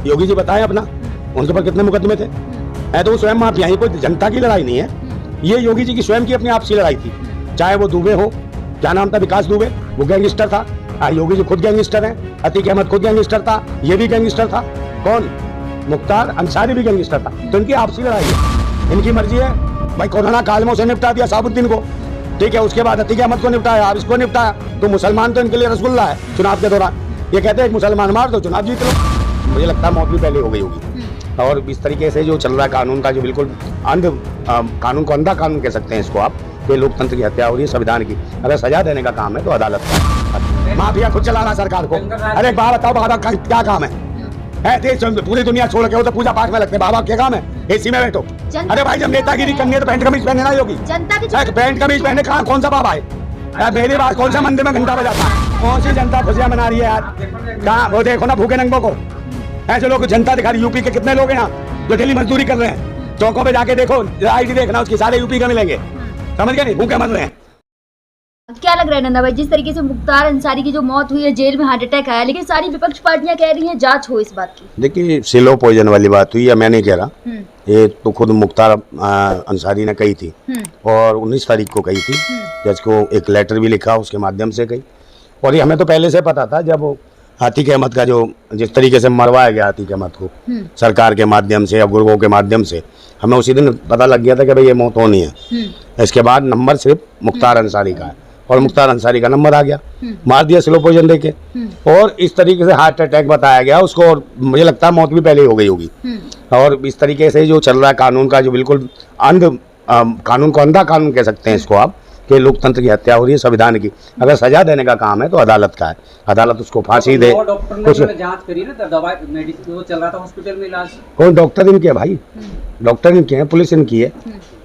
योगी जी बताएं अपना, उनके ऊपर कितने मुकदमे थे? है तो वो स्वयं माफिया, ये कोई जनता की लड़ाई नहीं है, ये योगी जी की स्वयं की अपनी आपसी लड़ाई थी। चाहे वो दुबे हो, क्या नाम था, विकास दुबे, वो गैंगस्टर था। योगी जी खुद गैंगस्टर हैं, अतीक अहमद खुद गैंगस्टर था, ये भी गैंगस्टर था। कौन? मुख्तार अंसारी भी गैंगस्टर था। तो इनकी आपसी लड़ाई है, इनकी मर्जी है। भाई कोरोना काल में उसे निपटा दिया साबुद्दीन को, ठीक है, उसके बाद अतीक अहमद को निपटाया, अब इसको निपटाया। तो मुसलमान तो इनके लिए रसगुल्ला है चुनाव के दौरान। ये कहते हैं एक मुसलमान मार दो, चुनाव जीत लो। मुझे लगता है मौत भी पहले हो गई होगी। और इस तरीके से जो चल रहा है कानून का, जो बिल्कुल कानून को अंधा कानून कह सकते हैं इसको आप, ये लोकतंत्र की हत्या हो रही है संविधान की। अगर सजा देने का काम है तो अदालत का। माफिया खुद चला रहा सरकार को। अरे बाबा बताओ, बाबा का क्या काम है? पूरी दुनिया छोड़ के हो तो पूजा पाठ में लगते हैं, बाबा क्या काम है? एसी में बैठो। अरे भाई जब नेतागिरी करनी है तो पैंट कमीज पहनना ही होगी। पैंट कमीज पहने कौन सा बाबा है? मेरी बात, कौन सा मंदिर में घंटा बजाता है? कौन सी जनता खुशियां मना रही है यार? कहाँ वो देखो ना भूखे नंगों को, ऐसे लोग जनता दिखा रही। यूपी के कितने लोग हैं यहाँ जो डेली मजदूरी कर रहे हैं? चौकों पे जाके देखो, आईडी देखना उसकी, सारे यूपी के मिलेंगे। समझ गए? नहीं, भूखे मर रहे हैं। क्या लग रहा है नंदा भाई, जिस तरीके से मुख्तार अंसारी की जो मौत हुई है, जेल में हार्ट अटैक आया, लेकिन सारी विपक्ष पार्टियां कह रही हैं जांच हो इस बात की। देखिए सिलो पॉइजन वाली बात हुई है, मैं नहीं कह रहा, ये तो खुद मुख्तार अंसारी ने कही थी और 19 तारीख को कही थी। जज को एक लेटर भी लिखा, उसके माध्यम से कही। और ये हमें तो पहले से पता था, जब अतीक अहमद का जो जिस तरीके से मरवाया गया अतीक अहमद को सरकार के माध्यम से या गुर्गों के माध्यम से, हमें उसी दिन पता लग गया था कि भाई ये मौत होनी है। इसके बाद नंबर सिर्फ मुख्तार अंसारी का है और मुख्तार अंसारी का नंबर आ गया, मार दिया स्लो पॉइजन देके। और इस तरीके से हार्ट अटैक बताया गया उसको, और मुझे लगता है मौत भी पहले हो गई होगी। और इस तरीके से जो चल रहा है कानून का, जो बिल्कुल कानून को अंधा कानून कह सकते हैं इसको आप, कि लोकतंत्र की हत्या हो रही है संविधान की। अगर सजा देने का काम है तो अदालत का है, अदालत उसको फांसी दे। कुछ जांच करी ना, दवाई मेडिसिन वो चल रहा था हॉस्पिटल में इलाज। कौन? डॉक्टर इनके है भाई, डॉक्टर इनके हैं, पुलिस इनकी है,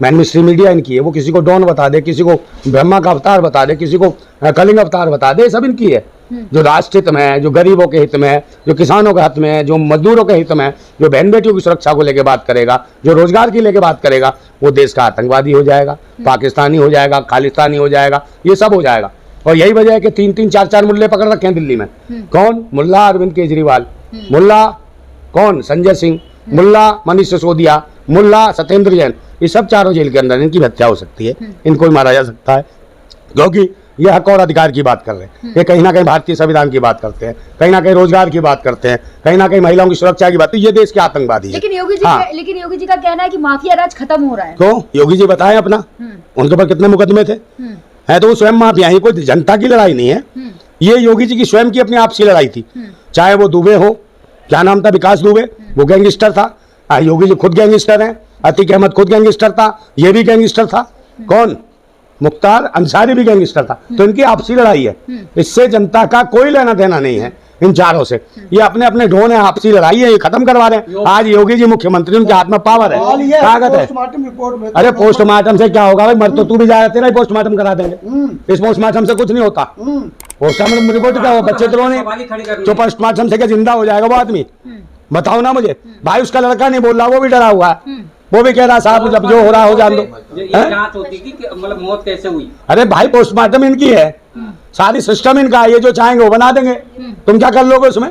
मैन स्ट्रीम मीडिया इनकी है। वो किसी को डॉन बता दे, किसी को ब्रह्मा का अवतार बता दे, किसी को कलिंग अवतार बता दे, सब इनकी है। जो राष्ट्र हित में है, जो गरीबों के हित में है, जो किसानों के हित में है, जो मजदूरों के हित में है, जो बहन बेटियों की सुरक्षा को लेकर बात करेगा, जो रोजगार की लेकर बात करेगा, वो देश का आतंकवादी हो जाएगा, पाकिस्तानी हो जाएगा, खालिस्तानी हो जाएगा, ये सब हो जाएगा। और यही वजह है कि 3-3, 4-4 मुल्ले पकड़ रखे हैं दिल्ली में। कौन? मुल्ला अरविंद केजरीवाल, मुल्ला कौन? संजय सिंह, मुल्ला मनीष सिसोदिया, मुल्ला सत्येंद्र जैन, ये सब चारों जेल के अंदर। इनकी हत्या हो सकती है, इनको भी मारा जा सकता है, क्योंकि ये हक और अधिकार की बात कर रहे हैं। ये कहीं ना कहीं भारतीय संविधान की बात करते हैं, कहीं ना कहीं रोजगार की बात करते हैं, कहीं ना कहीं महिलाओं की सुरक्षा की बात। तो ये देश के आतंकवादी है। लेकिन योगी जी का कहना है कि माफिया राज खत्म हो रहा है। क्यों? योगी जी बताएं अपना, उनके ऊपर कितने मुकदमे थे? है तो वो स्वयं माफिया, ये कोई जनता की लड़ाई नहीं है, ये योगी जी की स्वयं की अपनी आपसी लड़ाई थी। चाहे वो दुबे हो, क्या नाम था, विकास दुबे, वो गैंगस्टर था। योगी जी खुद गैंगस्टर हैं, अतीक अहमद खुद गैंगस्टर था, ये भी गैंगस्टर था। कौन? मुख्तार अंसारी भी गैंगस्टर था। तो इनकी आपसी लड़ाई है, इससे जनता का कोई लेना देना नहीं है इन चारों से। ये अपने अपने ढोन है, आपसी लड़ाई है, ये खत्म करवा रहे हैं। आज योगी जी मुख्यमंत्री, उनके हाथ में पावर है, ताकत है। अरे पोस्टमार्टम से क्या होगा भाई? मर तो तू भी जाएगा, तेरा ही पोस्टमार्टम करा देंगे। इस पोस्टमार्टम से कुछ नहीं होता। पोस्टमार्टम रिपोर्ट क्या हो, बच्चे तो रोने, तो पोस्टमार्टम से क्या जिंदा हो जाएगा वो आदमी? बताओ ना मुझे भाई। उसका लड़का नहीं बोल रहा, वो भी डरा हुआ है, वो भी कह रहा साहब जब जो हो रहा हो जान दो। जांच होती कि मतलब मौत कैसे हुई? अरे भाई पोस्टमार्टम इनकी है, सारी सिस्टम इनका है, ये जो चाहेंगे वो बना देंगे। तुम क्या कर लोगे उसमें?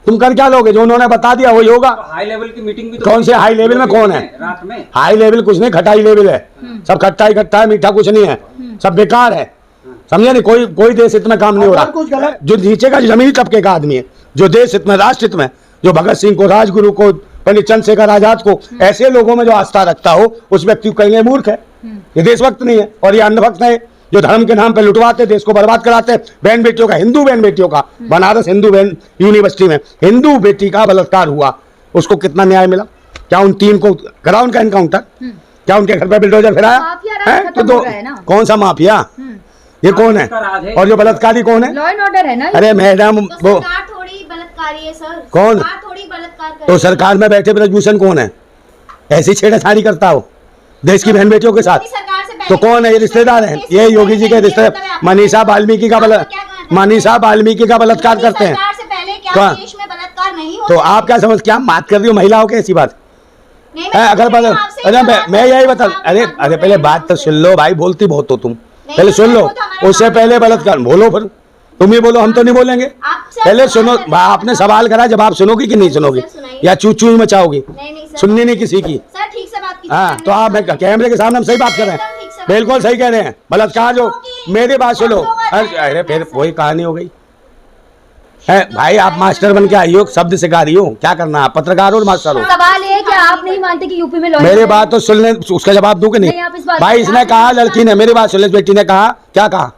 तुम कर क्या लोगे? जो उन्होंने बता दिया वही होगा। तो हाई लेवल की मीटिंग भी तो कौन से हाई लेवल में? कौन है रात में? हाई लेवल कुछ नहीं, खटाई लेवल है सब। खट्टा इकट्ठा है, मीठा कुछ नहीं है, सब बेकार है। समझे नहीं? कोई देश हित में काम नहीं हो रहा। जो नीचे का जमीनी तबके का आदमी है, जो देश हित में, राष्ट्र हित में, जो भगत सिंह को, राजगुरु को, पंडित चंद्रशेखर आजाद को, ऐसे लोगों में जो आस्था रखता हो, उस व्यक्ति को कहेंगे मूर्ख है, ये देशभक्त नहीं है। और ये अंधभक्त है, जो धर्म के नाम पे लुटवाते, देश को बर्बाद कराते। बहन बेटियों का, हिंदू बहन बेटियों का, बनारस हिंदू बहन यूनिवर्सिटी में हिंदू बेटी का बलात्कार हुआ, उसको कितना न्याय मिला? क्या उन 3 को करा उनका एनकाउंटर? क्या उनके घर पे बुलडोजर फिराया? तो कौन सा माफिया? ये कौन है? और जो बलात्कारी कौन है? लॉ एंड ऑर्डर है ना। अरे मैडम वो बलात्कारी है सर। कौन? थोड़ी बलात्कार। तो सरकार में बैठे ब्रजभूषण कौन है? ऐसी छेड़छाड़ी करता हो देश की बहन बेटियों के साथ? तो कौन है? ये रिश्तेदार हैं, ये योगी जी के रिश्तेदार। मनीषा वाल्मीकि का बलात्कार करते हैं। तो आप क्या समझ, क्या बात कर रही हो महिलाओं की? ऐसी बात अगर अरे मैं यही बता, अरे पहले बात तो सुन लो भाई, बोलती बहुत हो तुम, पहले सुन लो। उससे पहले बलात्कार बोलो, फिर तुम ही बोलो, हम तो नहीं बोलेंगे। आपसे पहले सवाल सुनो, कर रहे आपने सवाल करा, जवाब सुनोगी कि नहीं सुनोगी, सुनाइए। या चू चू मचाओगी? नहीं सर, सुननी नहीं किसी की। सर ठीक से बात कीजिए। हाँ, तो आप कैमरे के सामने हम सही बात कर रहे एकदम हैं, ठीक से बात बिल्कुल सही कह रहे हैं। बलात्कार जो, मेरी बात सुनो। अरे फिर वही कहानी हो गई है भाई। आप मास्टर बन के आई हो, शब्द सिखा रही हो, क्या करना है? आप पत्रकार हो, मास्टर हो? सवाल ये है कि आप नहीं मानते कि यूपी में लॉ मेरी बात तो सुनने, उसका जवाब दूं कि नहीं, आप इस नहीं? बात भाई पे- इसने आप कहा, इस लड़की ने, मेरी बात सुन ले, बेटी ने कहा, क्या कहा?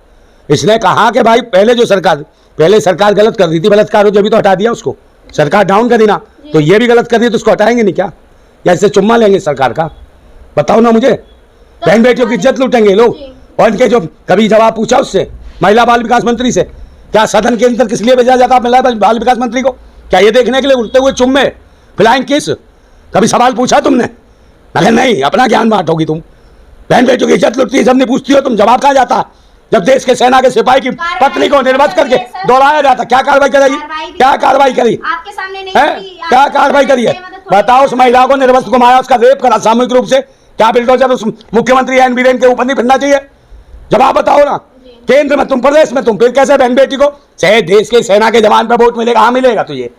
इसने कहा कि भाई पहले सरकार गलत कर रही थी, बलात्कार हो, जब भी तो हटा दिया उसको, सरकार डाउन कर दी ना, तो ये भी गलत कर रही है, तो उसको हटाएंगे नहीं क्या? या इससे चुम्मा लेंगे सरकार का? बताओ ना मुझे। बहन बेटियों की इज्जत लूटेंगे लोग। और इनके जो कभी जवाब पूछा उससे, महिला बाल विकास मंत्री से, क्या सदन के अंदर किस लिए भेजा जाता महिला बाल विकास मंत्री को? क्या ये देखने के लिए उड़ते हुए चुम्मे, फ्लाइंग किस? कभी सवाल पूछा तुमने? अरे नहीं, अपना ज्ञान बांटोगी तुम। बहन बेटियों की इज्जत लुटती है, जब नहीं पूछती हो तुम, जवाब कहाँ जाता? जब देश के सेना के सिपाही की पत्नी को निर्वस्त करके दौड़ाया जाता, क्या कार्रवाई करेगी? क्या कार्रवाई करी आपके सामने नहीं है? हुई, क्या आपके कार्रवाई सामने करी है? मदद थोड़ी- बताओ, उस महिला को निर्वस्त घुमाया, उसका रेप करा सामूहिक रूप से, क्या बिल्डोजर उस मुख्यमंत्री एन बीरेन के ऊपर नहीं फिरना चाहिए? जवाब बताओ ना। केंद्र में तुम, प्रदेश में तुम, फिर कैसे बहन बेटी को, चाहे देश के सेना के जवान पे वोट मिलेगा? हाँ मिलेगा तुझे।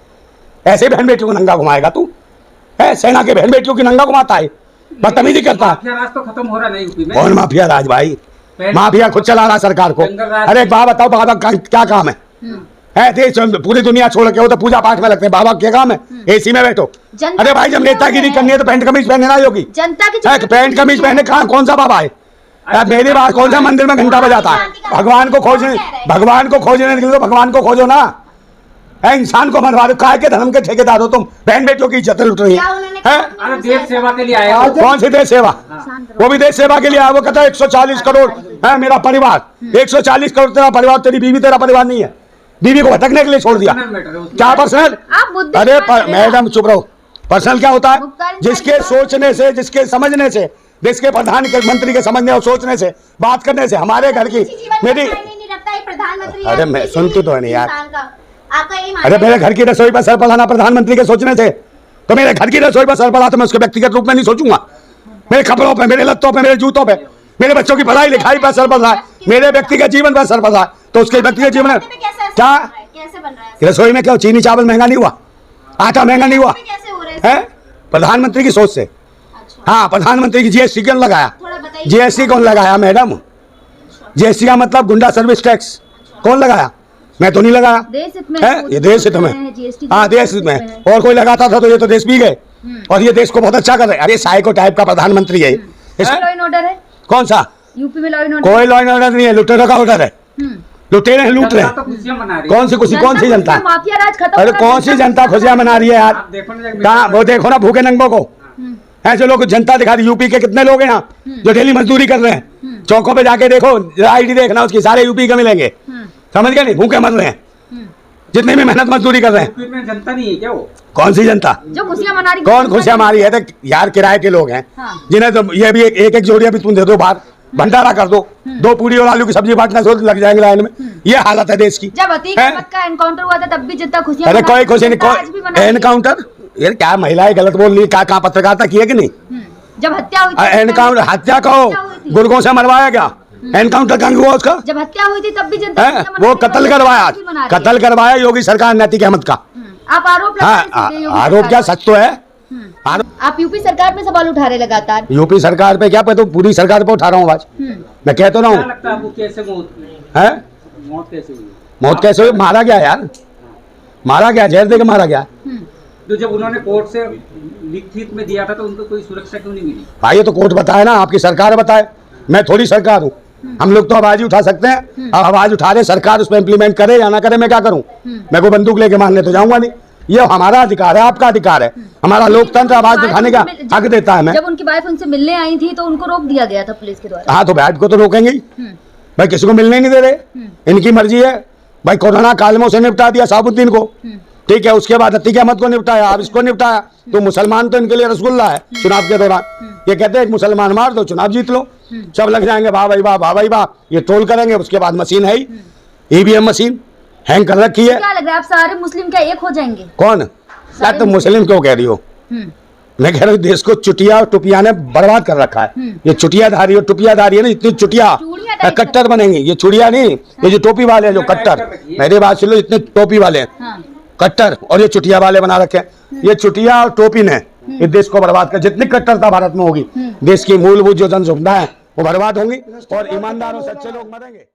ऐसे बहन बेटी को नंगा घुमाएगा तू? है, सेना के बहन बेटियों की नंगा घुमाता है, बदतमीजी करता है। माफिया राज तो खत्म हो रहा नहीं यूपी में। कौन माफिया राज भाई? माफिया खुद चला रहा सरकार को। जंगल राज- अरे बाबा बताओ, बाबा का क्या काम है? देश पूरी दुनिया छोड़ के, वो तो पूजा पाठ में लगते हैं, बाबा क्या काम है? एसी में बैठो। जनता अरे भाई, जब नेतागिरी करनी है तो पैंट कमीज पहनना ही होगी। जनता की है, पैंट कमीज पहने कहाँ, कौन सा बाबा है? मेरी बात, कौन सा मंदिर में घंटा बजाता है? भगवान को खोजने के लिए तो भगवान को खोजो ना। है, इंसान को मरवा दो, काय के धर्म के ठेकेदार हो तुम? बहन बेटियों की इज्जत लुट रही क्या है। उन्होंने हैं? अरे देश सेवा के लिए आए हो। कौन सी देश सेवा? वो भी देश सेवा के लिए आया। वो कहता है 140 करोड़ है मेरा परिवार। 140 करोड़ तेरा परिवार, तेरी बीवी तेरा परिवार नहीं है। बीवी को भटकने के लिए छोड़ दिया। पर्सनल मैटर है उसमें। क्या पर्सनल? आप मुद्दे अरे की बात करें। मैडम चुप रहो। पर्सनल क्या होता है? मुख्तार जिसके सोचने से, जिसके समझने से, देश के प्रधानमंत्री के समझने और सोचने से, बात करने से, हमारे घर की, किसी जीवन में मेरी, मायने नहीं रखता है प्रधानमंत्री। अरे मैं किसी सुनती तो है नहीं यार। इंसान का। आपका ये अरे मानना मेरे है? घर की रसोई पर सर पड़ाना प्रधानमंत्री के सोचने से, तो मेरे घर की रसोई पर सर पड़ा तो मैं उसके व्यक्तिगत रूप में नहीं सोचूंगा। मेरे कपड़ों पे, मेरे लत्तों पे, मेरे जूतों पे, मेरे बच्चों की पढ़ाई लिखाई पर असर पड़ रहा है, मेरे व्यक्तिगत जीवन पर असर पड़ रहा है, तो उसके व्यक्तिगत जीवन में पे कैसे असर क्या? बन रहा है? कैसे बन रहा है? रसोई में क्या चीनी चावल महंगा नहीं हुआ? आटा महंगा नहीं हुआ? पे कैसे हो रहा है? है? प्रधानमंत्री की सोच से। अच्छा, हाँ, प्रधानमंत्री की जीएसटी कौन लगाया? थोड़ा बताइए। जीएसटी कौन लगाया मैडम? जीएसटी का मतलब गुंडा सर्विस टैक्स कौन लगाया? मैं तो नहीं लगाया। देश हित में है, ये देश हित में। GST हाँ, देश हित में। और कोई लगाता था तो ये तो देश भी गए, और ये देश को बहुत अच्छा कर रहे हैं। अरे साइको टाइप का प्रधानमंत्री है। लॉ एंड ऑर्डर है कौन सा? यूपी में लॉ एंड ऑर्डर। कोई लॉ एंड ऑर्डर नहीं है, लुटेरों का ऑर्डर है। लुटेरे हैं, लूट रहे जनता हैं। तो खुशियां मना रही है। कौन सी खुशी? कौन सी जनता? माफिया राज खत्म अरे हो रहा है, कौन सी जनता खुशियां मना रही है यार? आप देखो ना, कहाँ? वो देखो ना भूखे नंगों को। ऐसे लोग जनता दिखा रही। यूपी के कितने लोग हैं यहाँ जो डेली मजदूरी कर रहे हैं? चौकों पे जाके देखो, आईडी देखना उसकी, सारे यूपी के मिलेंगे। समझ गए नहीं? भूखे मर रहे हैं जितने भी मेहनत मजदूरी कर रहे हैं। यूपी में जनता नहीं है क्या वो? कौन सी जनता? जो खुशियां मना रही। कौन खुशियां मारी है? देख यार, किराए के लोग हैं हाँ। जिन्हें तो ये भी एक एक जोड़िया भी तुम दे दो बाहर, भंडारा कर दो, 2 पूरी और आलू की सब्जी बांटना सोच लग जाएंगे लाइन में। ये हालत है देश की। जब अतीक हैं? अहमद का एनकाउंटर हुआ था तब भी जनता खुशियां अरे मना कोई रही थी, खुशी नहीं। जनता आज भी मना रही है। एनकाउंटर यार, क्या महिलाएं गलत बोल रही? क्या कहाँ पत्रकारिता की है कि नहीं? जब हत्या हुई थी एनकाउंटर, हत्या कहो, हत्या हुई थी। गुर्गों से मरवाया गया। एनकाउंटर कहाँ हुआ उसका? जब हत्या हुई थी तब भी जनता है? खुशियां मना वो रही थी, कत्ल जनता करवाया, आज भी मना रही है। कत्ल करवाया योगी सरकार ने अतीक अहमद का। आप आरोप लगा रहे हाँ, हैं योगी आरोप क्या, सरकार सच तो है। पर। आरोप आप यूपी सरकार पे सवाल उठा रहे लगातार। यूपी सरकार पे क्या, तो पूरी सरकार पे उठा रहा हूँ आवाज। मैं कह तो रहा क्या हूँ। लगता है आपको, कैसे मौत हुई? है? मौत कैसे हुई? मौत कैसे हुई? मारा गया यार, मारा गया, जहर दे के मारा गया। तो जब उन्होंने कोर्ट से लिखित में दिया था तो उनको कोई सुरक्षा क्यों नहीं मिली? भाई ये तो कोर्ट बताए ना, आपकी सरकार बताए, मैं थोड़ी सरकार हूँ। हम लोग तो आवाज ही उठा सकते हैं। अब आवाज उठा रहे, सरकार उस पर इम्प्लीमेंट करे या ना करे, मैं क्या करूँ? मैं कोई बंदूक लेके मारने तो जाऊंगा नहीं। ये हमारा अधिकार है, आपका अधिकार है। हमारा लोकतंत्र आवाज उठाने का हक देता है। मैं जब उनकी वाइफ उनसे मिलने आई थी तो उनको रोक दिया गया था पुलिस के द्वारा। हाँ, तो बैठ को तो रोकेंगे ही भाई, किसी को मिलने नहीं दे रहे, इनकी मर्जी है भाई। कोरोना काल में उसे निपटा दिया साबुद्दीन को, ठीक है। उसके बाद अतीक अहमद को निपटाया, अब इसको निपटाया। तो मुसलमान तो इनके लिए रसगुल्ला है चुनाव के दौरान। ये कहते हैं एक मुसलमान मार दो, चुनाव जीत लो, सब लग जाएंगे वाह भाई वाह, वाह भाई वाह। ये ट्रोल करेंगे, उसके बाद मशीन है ही, ईवीएम मशीन हैंग कर रखी है। क्या लग रहा है आप सारे मुस्लिम क्या एक हो जाएंगे? कौन? यार तुम मुस्लिम क्यों कह रही हो? मैं कह रहा हूँ देश को चुटिया और टुपिया ने बर्बाद कर रखा है। ये चुटियाधारी और टुपियाधारी है ना, इतनी चुटिया चूड़ियां टाइप कट्टर बनेंगी। ये चुड़िया नहीं, ये जो टोपी वाले हैं जो कट्टर, मेरे बात सुन लो, इतने टोपी वाले हैं हाँ। कट्टर, और ये चुटिया वाले बना रखे हैं। ये चुटिया और टोपी ने इस देश को बर्बाद कर, जितनी कट्टरता भारत में होगी देश की मूलभूत जो जन सुविधा है वो बर्बाद होंगी और ईमानदार और सच्चे लोग मरेंगे।